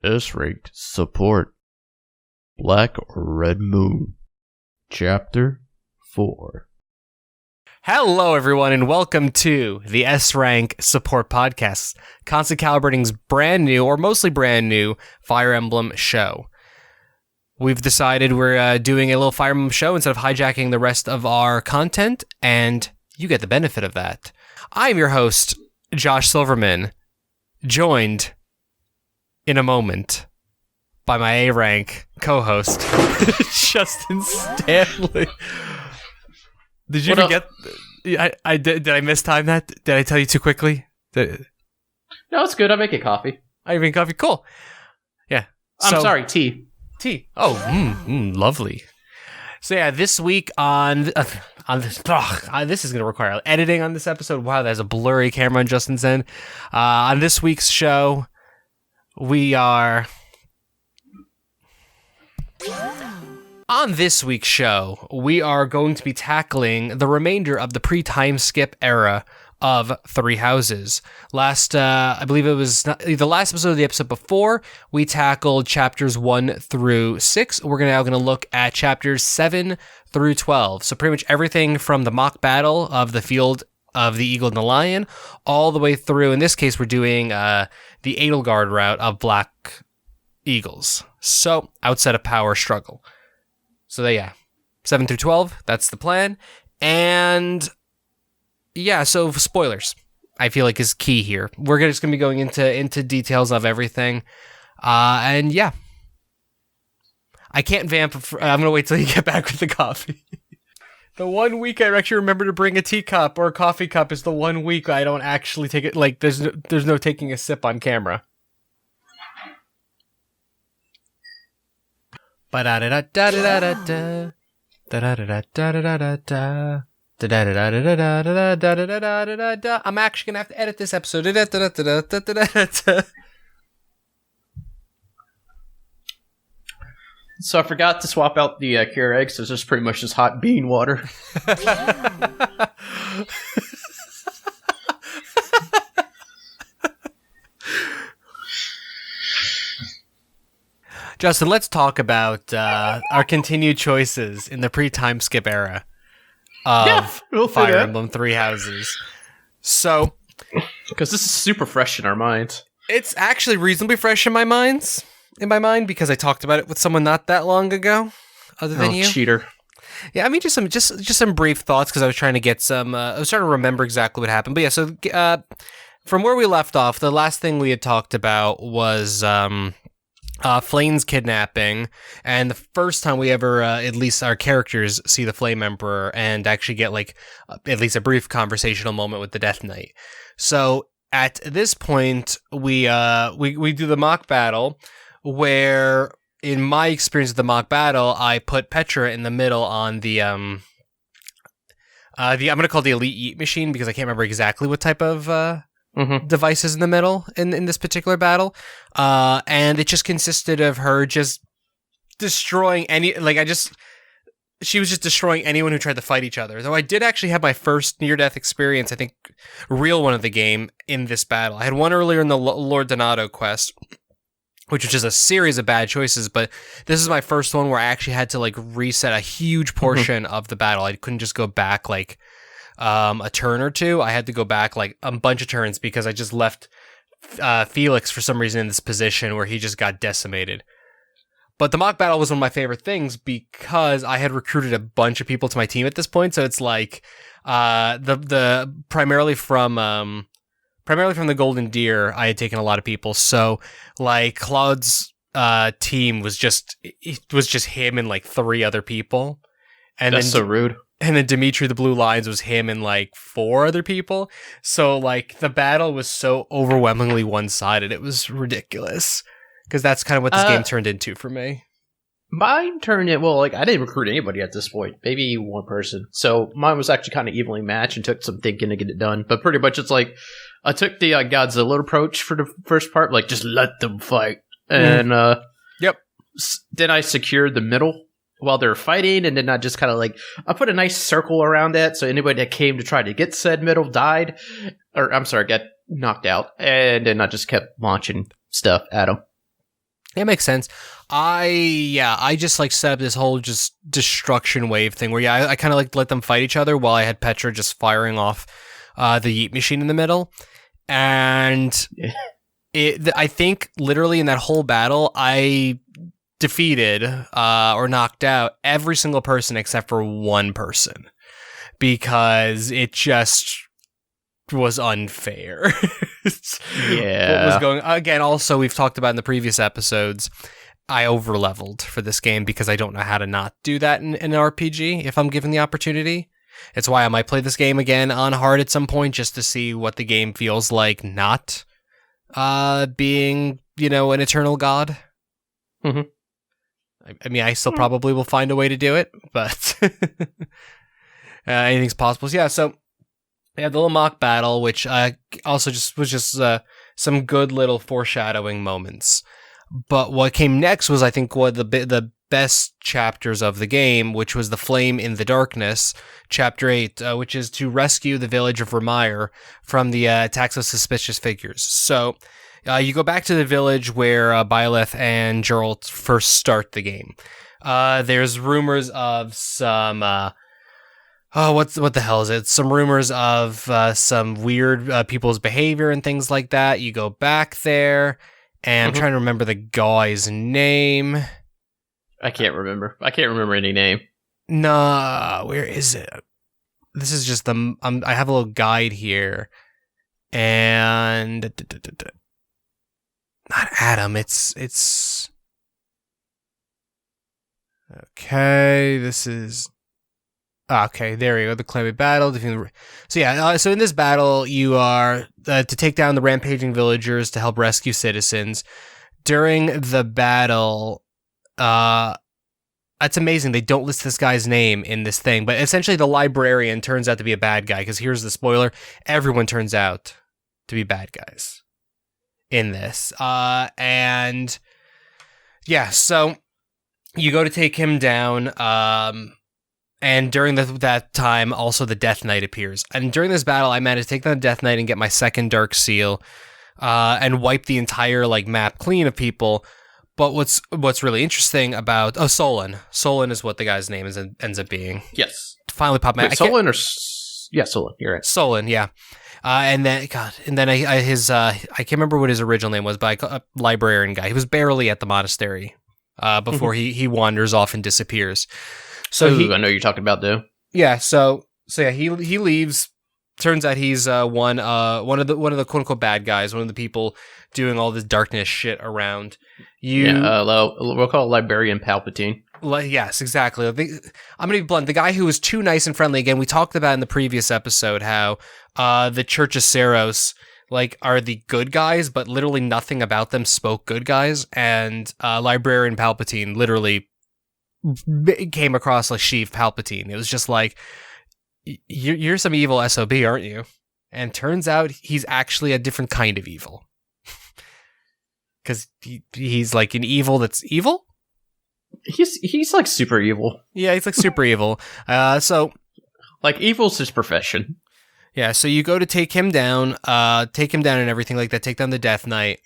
S-Ranked Support. Black or Red Moon. Chapter 4. Hello, everyone, and welcome to the S-Rank Support Podcast, Constant Calibrating's brand new, or mostly brand new, Fire Emblem show. We've decided we're doing a little Fire Emblem show instead of hijacking the rest of our content, and you get the benefit of that. I'm your host, Josh Silverman, joined in a moment by my A-Rank co-host, Justin Stanley. Did you forget? Did I mistime that? Did I tell you too quickly? No, it's good. I'm making coffee. Are you making coffee? Cool. Yeah. I'm sorry, tea. Tea. Oh, lovely. So yeah, this week on this, this is going to require editing on this episode. Wow, there's a blurry camera on Justin's end. On this week's show, we are... On this week's show, we are going to be tackling the remainder of the pre-time skip era of Three Houses. I believe it was the last episode of the episode before, we tackled chapters 1 through 6. We're now going to look at chapters 7 through 12. So pretty much everything from the mock battle of the field of the Eagle and the Lion, all the way through. In this case, we're doing the Edelgard route of Black Eagles. So, outset of power struggle. So yeah, 7 through 12, that's the plan. And yeah, so spoilers, I feel like is key here. We're just going to be going into details of everything. And yeah, I can't vamp. I'm going to wait till you get back with the coffee. The 1 week I actually remember to bring a teacup or a coffee cup is the 1 week I don't actually take it. Like there's no taking a sip on camera. I'm actually gonna have to edit this episode. So I forgot to swap out the Keurig, so it's just pretty much just hot bean water. Justin, let's talk about our continued choices in the pre-time skip era of Fire Emblem Three Houses. So, because this is super fresh in our minds. It's actually reasonably fresh in my mind, because I talked about it with someone not that long ago. Other than you, cheater. Yeah, I mean, just some brief thoughts because I was trying to get some. I was trying to remember exactly what happened. But yeah, so from where we left off, the last thing we had talked about was Flame's kidnapping, and the first time we ever, at least our characters, see the Flame Emperor and actually get like at least a brief conversational moment with the Death Knight. So at this point, we do the mock battle, where in my experience of the mock battle, I put Petra in the middle on the I'm gonna call it the Elite Eat machine because I can't remember exactly what type of devices in the middle in this particular battle, and it just consisted of her just destroying she was just destroying anyone who tried to fight each other. Though I did actually have my first near-death experience, I think real one of the game, in this battle. I had one earlier in the Lord Donato quest, which was just a series of bad choices, but this is my first one where I actually had to like reset a huge portion of the battle. I couldn't just go back like a turn or two. I had to go back like a bunch of turns because I just left Felix for some reason in this position where he just got decimated. But the mock battle was one of my favorite things because I had recruited a bunch of people to my team at this point. So it's like the primarily from the Golden Deer, I had taken a lot of people. So like Claude's team was just him and like 3 other people. And that's so rude. And then Dimitri the Blue Lions was him and like 4 other people. So like the battle was so overwhelmingly one-sided. It was ridiculous. Because that's kind of what this game turned into for me. Mine turned in, well, like I didn't recruit anybody at this point. Maybe one person. So mine was actually kind of evenly matched and took some thinking to get it done. But pretty much it's like, I took the Godzilla approach for the first part. Like, just let them fight. And then I secured the middle while they're fighting, and then I just kind of like, I put a nice circle around that, so anybody that came to try to get said middle died, or I'm sorry, got knocked out, and then I just kept launching stuff at them. It makes sense. I just like set up this whole just destruction wave thing where I kind of like let them fight each other while I had Petra just firing off the yeet machine in the middle, and I think literally in that whole battle I defeated or knocked out every single person except for one person because it just was unfair. Yeah. What was going again? Also, we've talked about in the previous episodes. I overleveled for this game because I don't know how to not do that in an RPG if I'm given the opportunity. It's why I might play this game again on hard at some point just to see what the game feels like not being, an eternal god. Mm-hmm. I mean, I still probably will find a way to do it, but anything's possible. So, yeah, so we had the little mock battle, which also was some good little foreshadowing moments. But what came next was, I think, one of the best chapters of the game, which was the Flame in the Darkness, Chapter 8, which is to rescue the village of Vermeer from the attacks of suspicious figures. So you go back to the village where Byleth and Geralt first start the game. There's rumors of some... what the hell is it? Some rumors of some weird people's behavior and things like that. You go back there, and I'm trying to remember the guy's name. I can't remember. I can't remember any name. Nah, where is it? This is just I have a little guide here, and not Adam. It's okay. This is. Okay, there we go. The Climate Battle. So yeah, so in this battle, you are to take down the rampaging villagers to help rescue citizens. During the battle, it's amazing they don't list this guy's name in this thing, but essentially the librarian turns out to be a bad guy, because here's the spoiler, everyone turns out to be bad guys in this. And yeah, so you go to take him down, and during that time, also the Death Knight appears. And during this battle, I managed to take down the Death Knight and get my second Dark Seal, and wipe the entire map clean of people. But what's really interesting about Solon is what the guy's name ends up being. Yes, finally popped my. Solon Solon. You're right. Solon, yeah. And then I can't remember what his original name was, but a librarian guy. He was barely at the monastery before he wanders off and disappears. So I know you're talking about though. Yeah, so yeah, he leaves. Turns out he's one of the quote unquote bad guys, one of the people doing all this darkness shit around. We'll call it Librarian Palpatine. Yes, exactly. I'm gonna be blunt. The guy who was too nice and friendly. Again, we talked about in the previous episode how the Church of Seros are the good guys, but literally nothing about them spoke good guys, and Librarian Palpatine literally came across like Sheev Palpatine. It was just like, you're some evil SOB, aren't you? And turns out he's actually a different kind of evil. Because he's like an evil that's evil? He's like super evil. Yeah, he's like super evil. So evil's his profession. Yeah, so you go to take him down and everything like that, take down the Death Knight.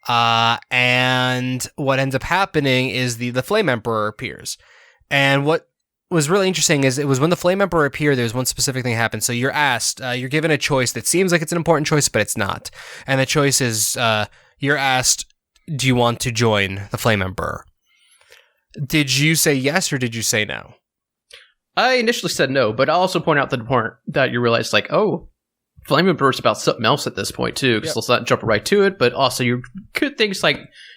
And what ends up happening is the Flame Emperor appears. And what was really interesting is it was when the Flame Emperor appeared, there's one specific thing that happened. So you're asked, you're given a choice that seems like it's an important choice, but it's not. And the choice is, you're asked, do you want to join the Flame Emperor? Did you say yes or did you say no? I initially said no, but I'll also point out the point that you realize, Flame Emperor's about something else at this point, too, because let's not jump right to it, but also you could think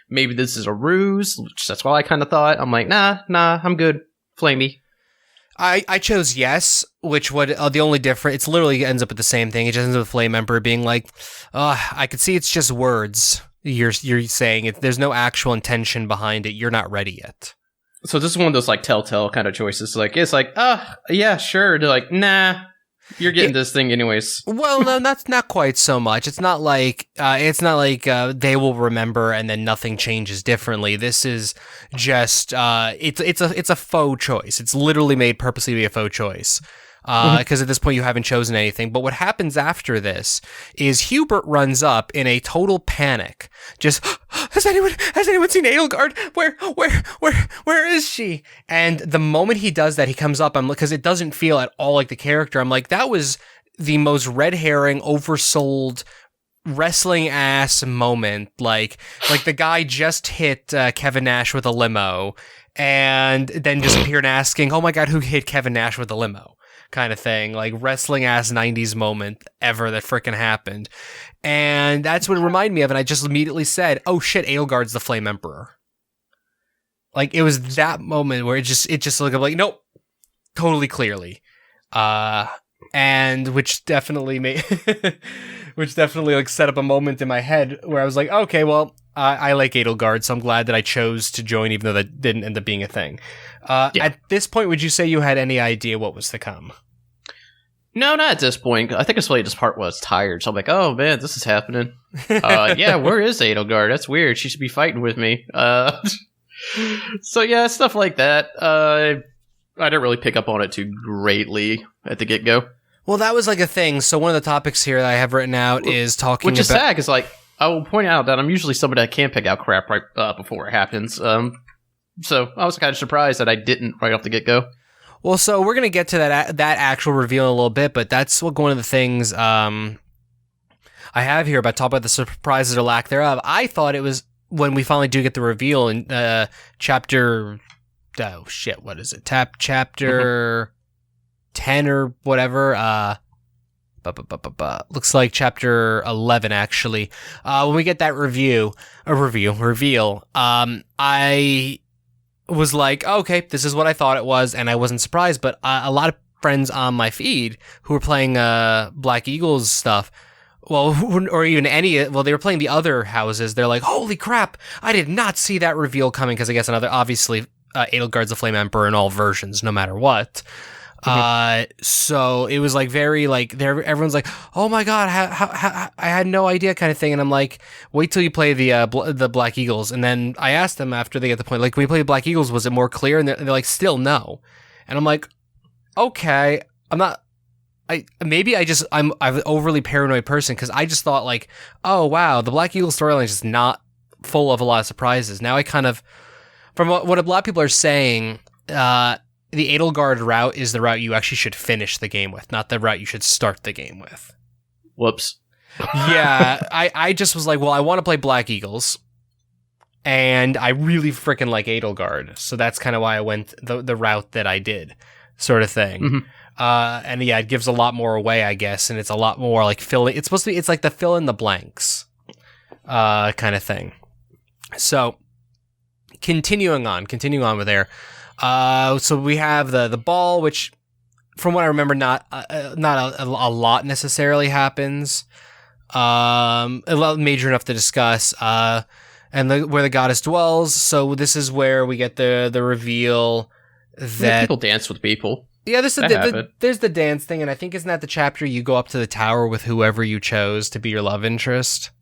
maybe this is a ruse, which that's what I kind of thought. I'm like, nah, I'm good. Flamey. I chose yes, which the only difference, it's literally ends up with the same thing. It just ends up with Flame Emperor being like, I could see it's just words. You're saying it. There's no actual intention behind it. You're not ready yet. So this is one of those telltale kind of choices. Yeah, sure. They're like, nah, you're getting this thing anyways. Well, no, that's not quite so much. It's not like they will remember and then nothing changes differently. This is just it's a faux choice. It's literally made purposely to be a faux choice. because at this point you haven't chosen anything. But what happens after this is Hubert runs up in a total panic. Just, has anyone seen Edelgard? Where is she? And the moment he does that, he comes up. Because it doesn't feel at all like the character. I'm like, that was the most red herring, oversold, wrestling ass moment. Like the guy just hit Kevin Nash with a limo, and then just appeared asking, "Oh my God, who hit Kevin Nash with a limo?" kind of thing. Like wrestling ass 90s moment ever that frickin' happened. And that's what it reminded me of. And I just immediately said, "Oh shit, Edelgard's the Flame Emperor." Like it was that moment where it just looked like, nope, totally clearly. And which definitely made, which definitely like set up a moment in my head where I was like, okay, well, I like Edelgard, so I'm glad that I chose to join, even though that didn't end up being a thing. At this point, would you say you had any idea what was to come? No, not at this point. I think it's really just part where I was tired. So I'm like, oh man, this is happening. Yeah, where is Edelgard? That's weird. She should be fighting with me. So yeah, stuff like that. I didn't really pick up on it too greatly at the get-go. Well, that was like a thing. So one of the topics here that I have written out is talking about... Which is sad, because like, I will point out that I'm usually somebody that can pick out crap right before it happens. So I was kind of surprised that I didn't right off the get-go. Well, so we're going to get to that actual reveal in a little bit, but that's one of the things I have here about talking about the surprises or lack thereof. I thought it was when we finally do get the reveal in chapter... Oh, shit, what is it? Chapter 10 or whatever. Looks like chapter 11, actually. When we get that reveal, I was like, okay, this is what I thought it was, and I wasn't surprised, but a lot of friends on my feed who were playing Black Eagles stuff, well, or even they were playing the other houses, they're like, holy crap, I did not see that reveal coming, because I guess obviously, Edelgard's the Flame Emperor in all versions, no matter what. So it was like very like everyone's like, oh my God, how I had no idea kind of thing. And I'm like, wait till you play the Black Eagles. And then I asked them after they get the point, like, when we played Black Eagles, was it more clear? And they're like, still no. And I'm like, okay, I'm an overly paranoid person, because I just thought like, oh wow, the Black Eagle storyline is just not full of a lot of surprises. Now I kind of, from what a lot of people are saying, the Edelgard route is the route you actually should finish the game with, not the route you should start the game with. Whoops. Yeah, I just was like, well, I want to play Black Eagles, and I really freaking like Edelgard, so that's kind of why I went the route that I did, sort of thing. Mm-hmm. And yeah, it gives a lot more away, I guess, and it's a lot more like filling. It's like the fill in the blanks, kind of thing. So. Continuing on with there. So we have the ball, which, from what I remember, not a lot necessarily happens. A lot major enough to discuss. And where the goddess dwells. So this is where we get the reveal that people dance with people. Yeah, there's the dance thing, and I think isn't that the chapter you go up to the tower with whoever you chose to be your love interest.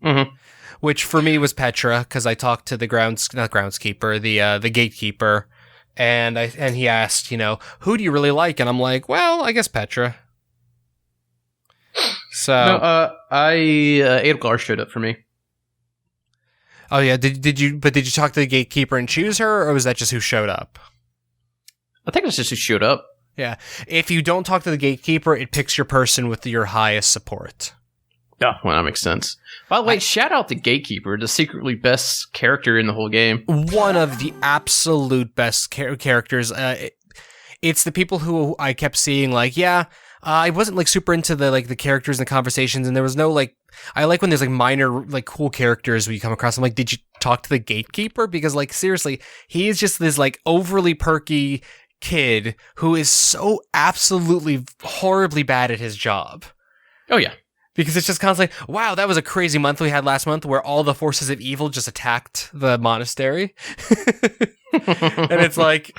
Mm-hmm. Which for me was Petra, because I talked to the groundskeeper, the gatekeeper, and he asked, who do you really like? And I'm like, well, I guess Petra. So Edelgard showed up for me. Oh yeah, did you talk to the gatekeeper and choose her, or was that just who showed up? I think it's just who showed up. Yeah, if you don't talk to the gatekeeper, it picks your person with your highest support. Yeah, well, that makes sense. By the way, shout out the Gatekeeper, the secretly best character in the whole game. One of the absolute best characters. It's the people who I kept seeing, like, I wasn't, like, super into the characters and the conversations, and there was no, like, I like when there's, like, minor, like, cool characters when you come across. I'm like, did you talk to the Gatekeeper? Because, like, seriously, he is just this, like, overly perky kid who is so absolutely horribly bad at his job. Oh, yeah. Because it's just constantly, wow, that was a crazy month we had last month where all the forces of evil just attacked the monastery. And it's like,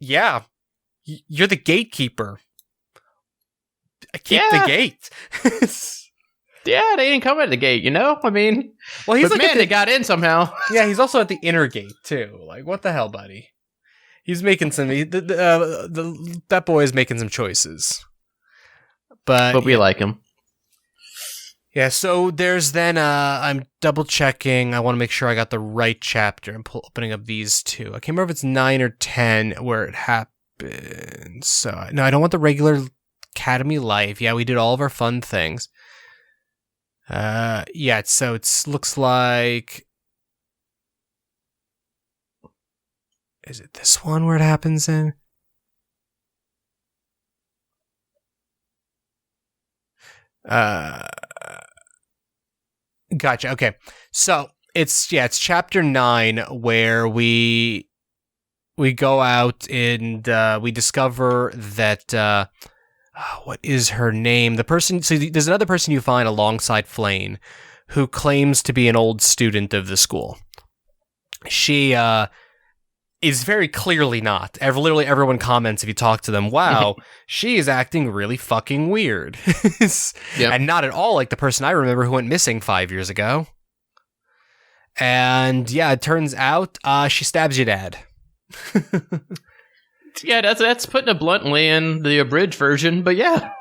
yeah, you're the gatekeeper. Keep the gate. Yeah, they didn't come at the gate, I mean, well, he's like, they got in somehow. Yeah, he's also at the inner gate too. Like, what the hell, buddy? He's making some. That boy is making some choices. But we like him. Yeah, so there's then, I'm double checking. I want to make sure I got the right chapter. I'm opening up these two. I can't remember if it's 9 or 10 where it happens. So, no, I don't want the regular Academy life. Yeah, we did all of our fun things. Yeah, so it looks like... Is it this one where it happens in? Gotcha. Okay. So it's chapter 9 where we go out and we discover that what is her name? The person. So there's another person you find alongside Flane who claims to be an old student of the school. She is very clearly not. Literally everyone comments if you talk to them, wow, she is acting really fucking weird. Yep. And not at all like the person I remember who went missing 5 years ago. And yeah, it turns out she stabs your dad. Yeah, that's putting it bluntly in the abridged version, but yeah.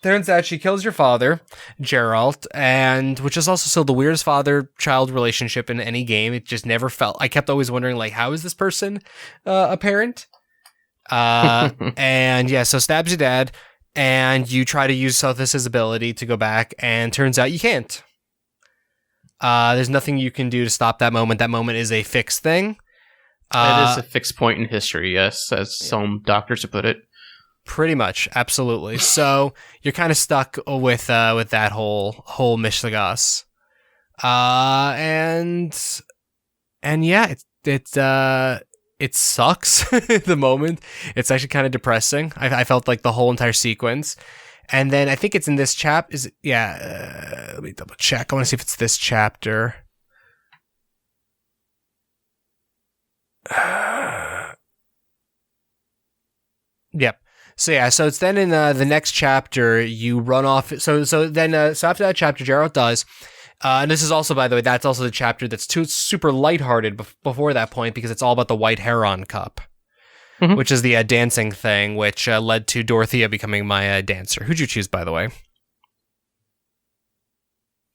Turns out she kills your father, Geralt, and which is also still the weirdest father-child relationship in any game. It just never felt. I kept always wondering, like, how is this person a parent? And yeah, so stabs your dad, and you try to use Sothis' ability to go back, and turns out you can't. There's nothing you can do to stop that moment. That moment is a fixed thing. It is a fixed point in history, yes, as some doctors have put it. Pretty much, absolutely. So you're kind of stuck with that whole Mishligas, and yeah, it sucks at the moment. It's actually kind of depressing. I felt like the whole entire sequence, and then I think it's in this Is it? Yeah. Let me double check. I want to see if it's this chapter. Yep. So yeah, so it's then in the next chapter you run off. So after that chapter, Geralt dies, and this is also, by the way, that's also the chapter that's super lighthearted before that point because it's all about the White Heron Cup, which is the dancing thing, which led to Dorothea becoming my dancer. Who'd you choose, by the way?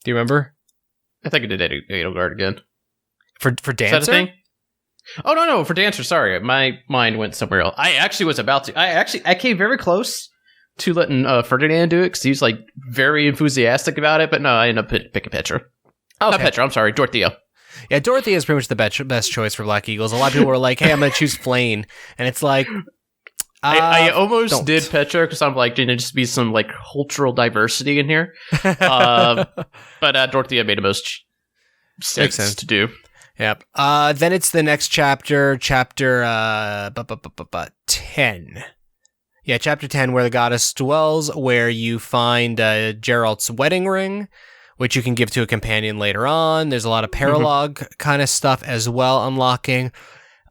Do you remember? I think I did Edelgard again. For dancer? Is that a thing? Oh, no, for dancer, sorry. My mind went somewhere else. I actually was about to... I came very close to letting Ferdinand do it, because he was, like, very enthusiastic about it, but no, I ended up picking Petra. Okay. Not Petra, I'm sorry, Dorothea. Yeah, Dorothea is pretty much the best choice for Black Eagles. A lot of people were like, hey, I'm going to choose Flane, and it's like... I almost did Petra, because I'm like, didn't just be some, like, cultural diversity in here? But Dorothea made the most sense to do. Yep. Then it's the next chapter 10. Yeah, chapter 10, where the goddess dwells, where you find Geralt's wedding ring, which you can give to a companion later on. There's a lot of paralogue kind of stuff as well unlocking.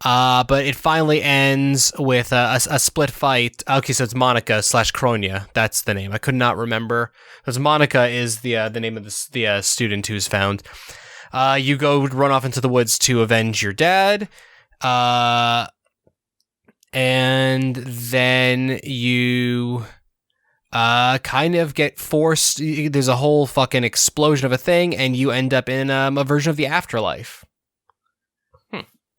But it finally ends with a split fight. Okay, so it's Monica / Kronia. That's the name. I could not remember. Because Monica is the name of the student who's found. You go run off into the woods to avenge your dad. And then you kind of get forced. There's a whole fucking explosion of a thing, and you end up in a version of the afterlife.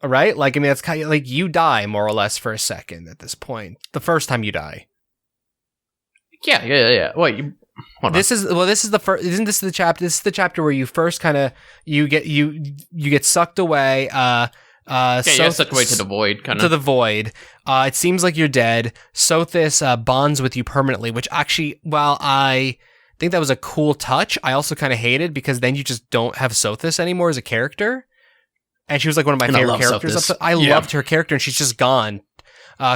Right? Like, I mean, that's kind of like you die more or less for a second at this point. The first time you die. Yeah. Wait, This is the first. Isn't this the chapter? This is the chapter where you first kind of you get sucked away. Sucked away to the void, kind of to the void. It seems like you're dead. Sothis bonds with you permanently, which actually, while I think that was a cool touch, I also kind of hated because then you just don't have Sothis anymore as a character. And she was like one of my favorite characters. I loved her character, and she's just gone.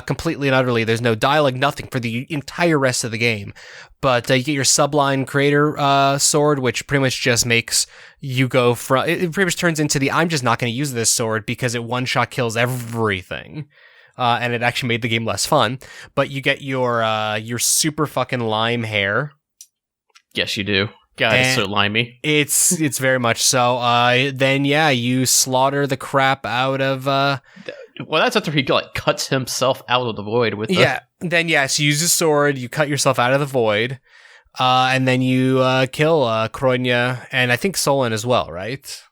Completely and utterly. There's no dialogue, nothing for the entire rest of the game. But you get your Sublime Creator sword, which pretty much just makes you go from... It pretty much turns into I'm just not going to use this sword because it one-shot kills everything. And it actually made the game less fun. But you get your super fucking lime hair. Yes, you do. God, it's so limey. It's very much so. Then, yeah, you slaughter the crap out of... Well, that's after he like cuts himself out of the void with. Then yes, you use a sword. You cut yourself out of the void, and then you kill Kronya and I think Solon as well, right?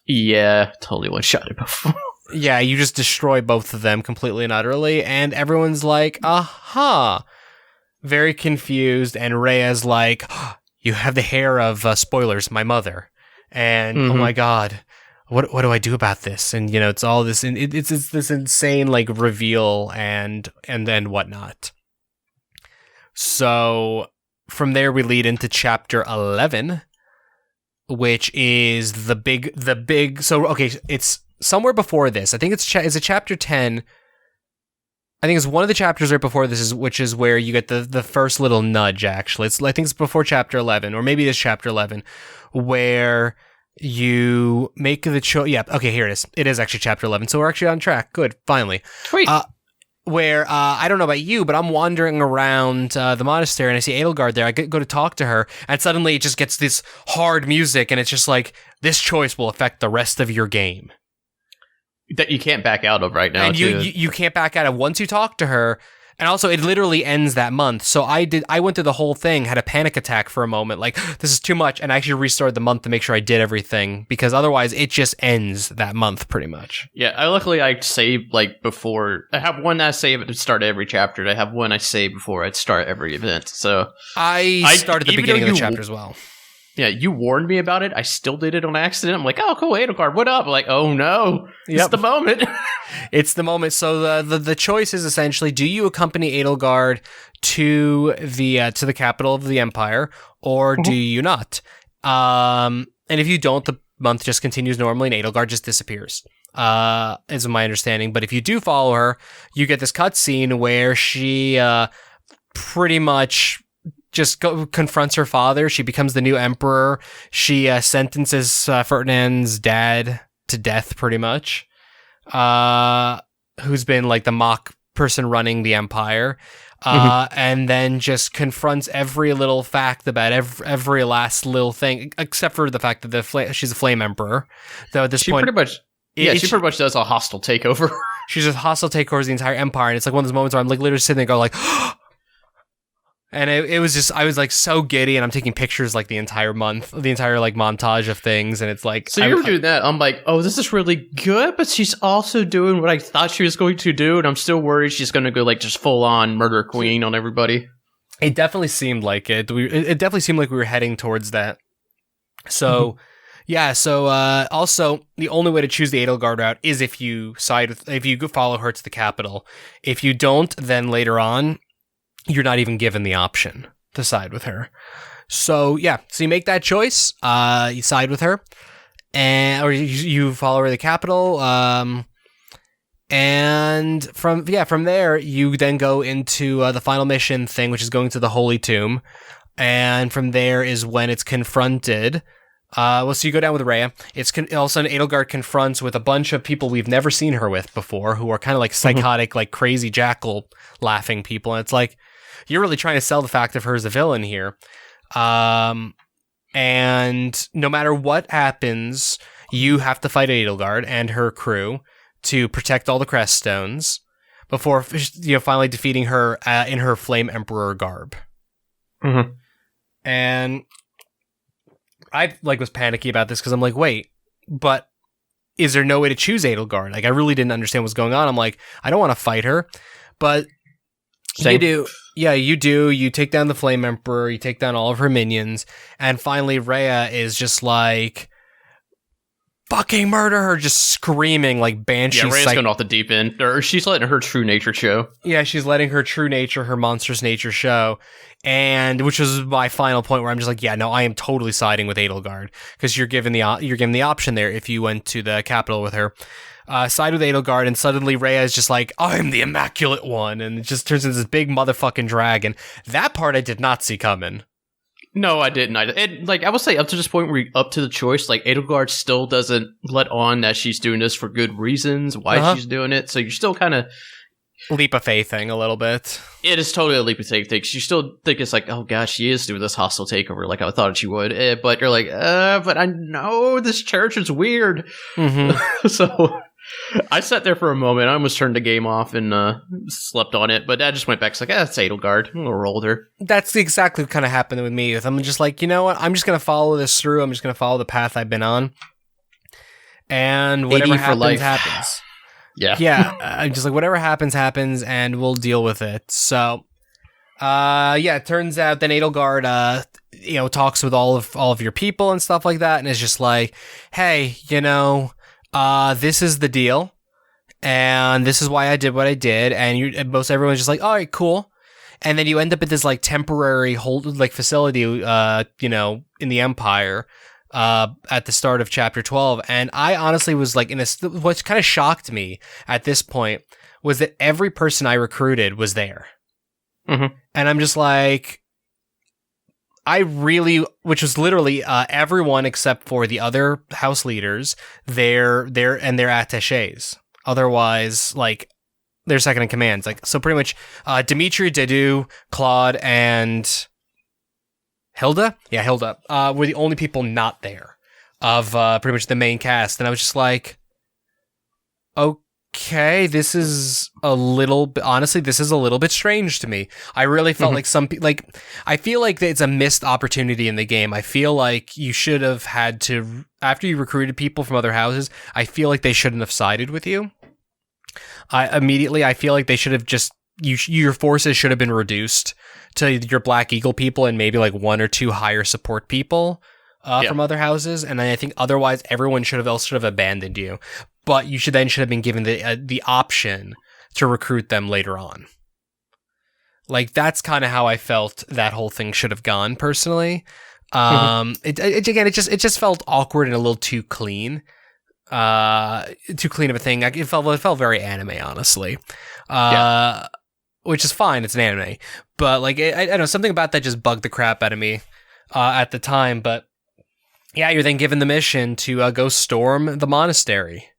Yeah, totally one-shotted before. Yeah, you just destroy both of them completely and utterly, and everyone's like, aha, very confused, and Rhea's like, oh, you have the hair of spoilers, my mother, and oh my god. What do I do about this? And it's all this, and it's this insane like reveal and then whatnot. So from there we lead into chapter 11, which is the big. So okay, it's somewhere before this. I think it's a chapter 10. I think it's one of the chapters right before this, which is where you get the first little nudge. Actually, I think it's before chapter 11, or maybe it's chapter 11, where you make the choice. Yeah, okay, here it is. It is actually chapter 11, so we're actually on track. Good, finally. Sweet. Where, I don't know about you, but I'm wandering around the monastery, and I see Edelgard there. I go to talk to her, and suddenly it just gets this hard music, and it's just like, this choice will affect the rest of your game. That you can't back out of right now. And you can't back out of once you talk to her. And also, it literally ends that month. So I went through the whole thing, had a panic attack for a moment, like, this is too much, and I actually restarted the month to make sure I did everything, because otherwise it just ends that month, pretty much. Yeah, luckily I save, like, before. I have one that I save at the start of every chapter. I have one I save before I start every event, so... I started the beginning of the chapter as well. Yeah, you warned me about it. I still did it on accident. I'm like, oh, cool, Edelgard, what up? I'm like, oh no, it's the moment. It's the moment. So the choice is essentially: do you accompany Edelgard to the capital of the empire, or do you not? And if you don't, the month just continues normally, and Edelgard just disappears. Is my understanding. But if you do follow her, you get this cutscene where she pretty much just confronts her father. She becomes the new emperor. She sentences Ferdinand's dad to death, pretty much. Who's been like the mock person running the empire. And then just confronts every little fact about every last little thing, except for the fact that she's a flame emperor. Though at this point, pretty much, she pretty much does a hostile takeover. She's a hostile takeover of the entire empire, and it's like one of those moments where I'm like literally sitting there going like. And it was just, I was like so giddy, and I'm taking pictures like the entire month, the entire like montage of things, and it's like. So you were doing that. I'm like, oh, this is really good, but she's also doing what I thought she was going to do, and I'm still worried she's going to go like just full on murder queen on everybody. It definitely seemed like it. It definitely seemed like we were heading towards that. So, yeah. So also, the only way to choose the Edelgard route is if you follow her to the capital. If you don't, then later on, you're not even given the option to side with her. So yeah, so you make that choice. You side with her, or you follow her to the capital. And from there, you then go into the final mission thing, which is going to the Holy Tomb. And from there is when it's confronted. So you go down with Rhea. All of a sudden, Edelgard confronts with a bunch of people we've never seen her with before, who are kind of like psychotic, like crazy jackal laughing people. And it's like, you're really trying to sell the fact of her as a villain here. And no matter what happens, you have to fight Edelgard and her crew to protect all the crest stones before finally defeating her in her Flame Emperor garb. And I was panicky about this because I'm like, wait, but is there no way to choose Edelgard? Like, I really didn't understand what's going on. I'm like, I don't want to fight her, but you do. Yeah, you do. You take down the Flame Emperor, you take down all of her minions, and finally Rhea is just like, fucking murder her, just screaming like banshee. Yeah, Rhea's going off the deep end. Or she's letting her true nature show. Yeah, she's letting her true nature, her monstrous nature show. And which was my final point where I'm just like, yeah, no, I am totally siding with Edelgard, because you're given the option there if you went to the capital with her. Side with Edelgard, and suddenly Rhea is just like, I'm the Immaculate One, and it just turns into this big motherfucking dragon. That part I did not see coming. No, I didn't. I will say, up to this point, up to the choice, like, Edelgard still doesn't let on that she's doing this for good reasons, why she's doing it, so you're still kind of... leap of faith thing a little bit. It is totally a leap of faith thing. You still think it's like, oh gosh, she is doing this hostile takeover like I thought she would. But you're like, but I know this church is weird. Mm-hmm. So... I sat there for a moment. I almost turned the game off and slept on it, but I just went back. It's like, it's Edelgard. I'm a little older. That's exactly what kind of happened with me. I'm just like, you know what? I'm just going to follow this through. I'm just going to follow the path I've been on. And whatever happens, happens. Yeah. I'm just like, whatever happens, happens, and we'll deal with it. So, it turns out then Edelgard, talks with all of your people and stuff like that, and is just like, hey, this is the deal, and this is why I did what I did, and most everyone's just like, all right, cool. And then you end up at this like temporary facility, in the Empire, at the start of chapter 12. And I honestly was like, what kind of shocked me at this point was that every person I recruited was there. Mm-hmm. And I'm just like, which was literally everyone except for the other house leaders, they're and their attaches. Otherwise, like, their second in commands. Like, so pretty much Dimitri, Dedu, Claude, and Hilda? Yeah, Hilda. Were the only people not there of pretty much the main cast. And I was just like, okay, this is a little bit strange to me. I really felt like I feel like it's a missed opportunity in the game. I feel like you should have had to, after you recruited people from other houses, I feel like they shouldn't have sided with you. I feel like they should have just, your forces should have been reduced to your Black Eagle people and maybe like one or two higher support people from other houses. And I think otherwise everyone should have abandoned you. But you should have been given the option to recruit them later on. Like, that's kind of how I felt that whole thing should have gone, personally. It just felt awkward and a little too clean. Too clean of a thing. It felt very anime, honestly. Which is fine. It's an anime, but like I don't know, something about that just bugged the crap out of me at the time. But yeah, you're then given the mission to go storm the monastery.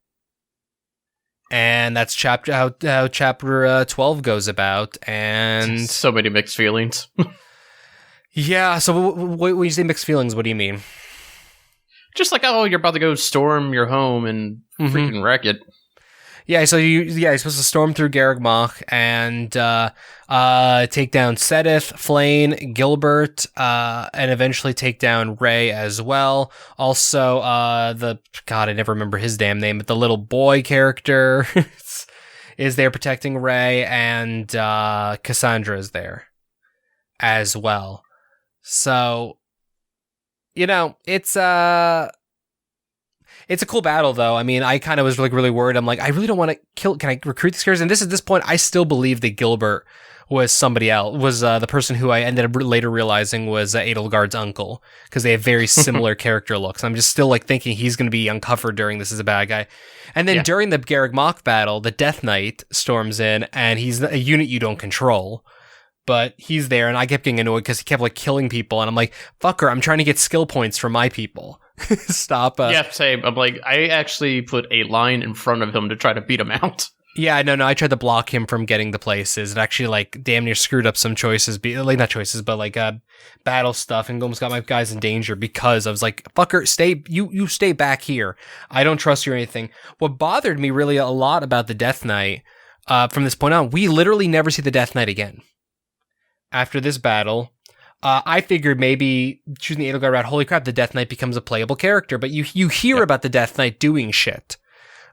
And that's how chapter 12 goes about, and so many mixed feelings. Yeah. So when you say mixed feelings, what do you mean? Just like, oh, you're about to go storm your home and freaking wreck it. Yeah. So you're supposed to storm through Garreg and take down Sedith, Flayn, Gilbert, and eventually take down Ray as well. Also, I never remember his damn name, but the little boy character is there protecting Ray, and Cassandra is there as well. So, it's a cool battle, though. I mean, I kind of was like really worried. I'm like, I really don't want to kill. Can I recruit these characters? And at this point, I still believe that Gilbert was somebody else, was the person who I ended up later realizing was Edelgard's uncle, because they have very similar character looks. I'm just still like thinking he's going to be uncovered during this as a bad guy. And then during the Garreg Mach battle, the Death Knight storms in, and he's a unit you don't control. But he's there, and I kept getting annoyed because he kept like killing people, and I'm like, fucker, I'm trying to get skill points for my people. Stop. Yeah, same. I'm like, I actually put a line in front of him to try to beat him out. Yeah, no, I tried to block him from getting the places. It actually like damn near screwed up some choices, not choices, but like battle stuff, and almost got my guys in danger because I was like, fucker, you stay back here. I don't trust you or anything. What bothered me really a lot about the Death Knight, from this point on, we literally never see the Death Knight again. After this battle, I figured maybe choosing the Edelgard route, holy crap, the Death Knight becomes a playable character, but you hear about the Death Knight doing shit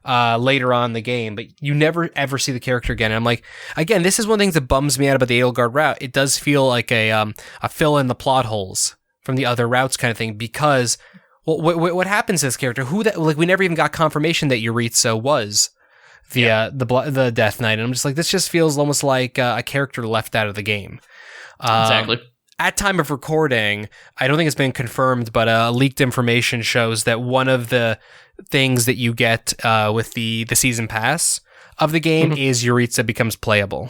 later on in the game, but you never ever see the character again. And I'm like, again, this is one of the things that bums me out about the Edelgard route. It does feel like a fill in the plot holes from the other routes kind of thing, because what happens to this character? We never even got confirmation that Yuritsa was the Death Knight, and I'm just like, this just feels almost like a character left out of the game. Exactly. At time of recording, I don't think it's been confirmed, but leaked information shows that one of the things that you get with the season pass of the game is Yuritsa becomes playable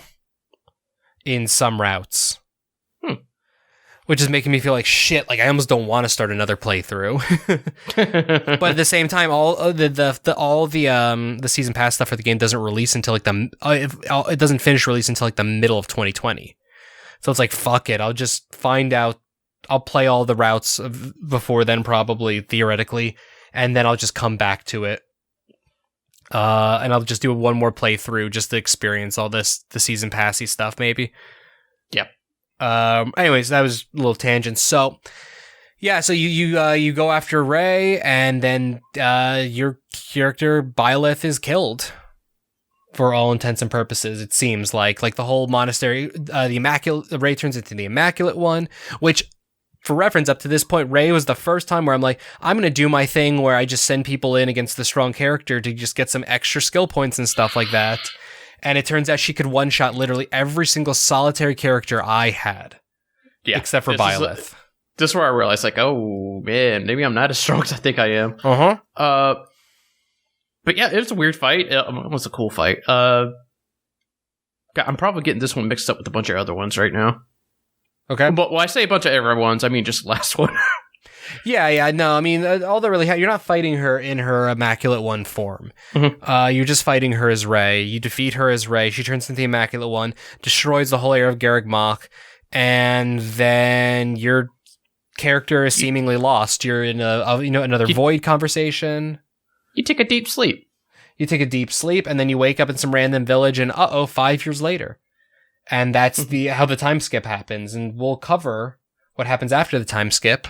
in some routes. Which is making me feel like shit. Like, I almost don't want to start another playthrough. But at the same time, all the season pass stuff for the game doesn't release until like it doesn't finish release until like the middle of 2020. So it's like, fuck it. I'll just find out. I'll play all the routes before then, probably, theoretically, and then I'll just come back to it And I'll just do one more playthrough just to experience all the season passy stuff, maybe. Yep. Anyways, that was a little tangent. So, yeah, so you go after Ray, and then your character Byleth is killed. For all intents and purposes, it seems like the whole monastery, the Ray turns into the Immaculate One, which, for reference, up to this point, Ray was the first time where I'm like, I'm going to do my thing where I just send people in against the strong character to just get some extra skill points and stuff like that. And it turns out she could one-shot literally every single solitary character I had. Yeah. Except for Byleth. This is where I realized, like, oh, man, maybe I'm not as strong as I think I am. Uh-huh. But yeah, it was a weird fight. It was a cool fight. I'm probably getting this one mixed up with a bunch of other ones right now. Okay. But when I say a bunch of other ones, I mean just the last one. Yeah. No, I mean, all that really you're not fighting her in her Immaculate One form. Mm-hmm. You're just fighting her as Ray. You defeat her as Ray. She turns into the Immaculate One, destroys the whole area of Garreg Mach, and then your character is seemingly lost. You're in another void conversation. You take a deep sleep. You take a deep sleep, and then you wake up in some random village, and 5 years later. And that's how the time skip happens, and we'll cover what happens after the time skip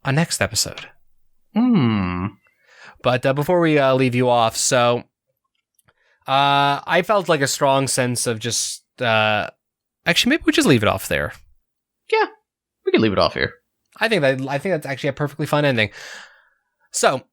on next episode. But before we leave you off, so I felt like a strong sense of just actually maybe we just leave it off there. Yeah, we can leave it off here. I think that's actually a perfectly fun ending. So,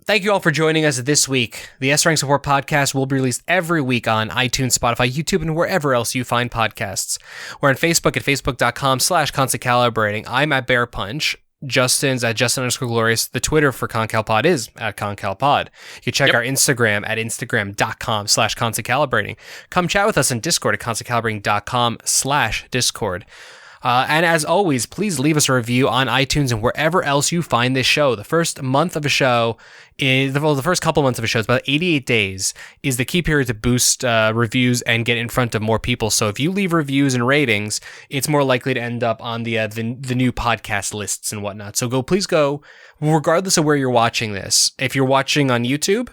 thank you all for joining us this week. The S-Rank Support Podcast will be released every week on iTunes, Spotify, YouTube, and wherever else you find podcasts. We're on Facebook at facebook.com/Constant Calibrating. I'm at Bear Punch. Justin's at Justin_Glorious. The Twitter for ConCalPod is at ConCalPod. You can check our Instagram at instagram.com/Constant Calibrating. Come chat with us on Discord at constantcalibrating.com/Discord. And as always, please leave us a review on iTunes and wherever else you find this show. The first month of a show the first couple months of a show, it's about 88 days, is the key period to boost reviews and get in front of more people. So if you leave reviews and ratings, it's more likely to end up on the new podcast lists and whatnot. So please go, regardless of where you're watching this. If you're watching on YouTube,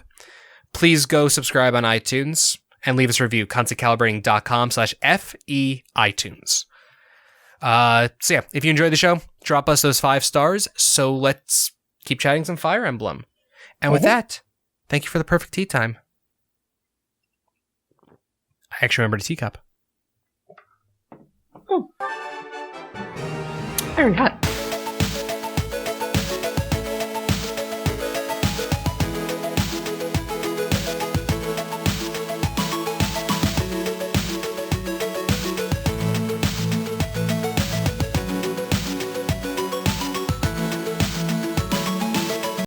please go subscribe on iTunes and leave us a review. ConstantCalibrating.com/FE iTunes. So yeah, if you enjoyed the show, drop us those 5 stars. So let's keep chatting some Fire Emblem. And with that, thank you for the perfect tea time. I actually remembered a teacup. Very hot.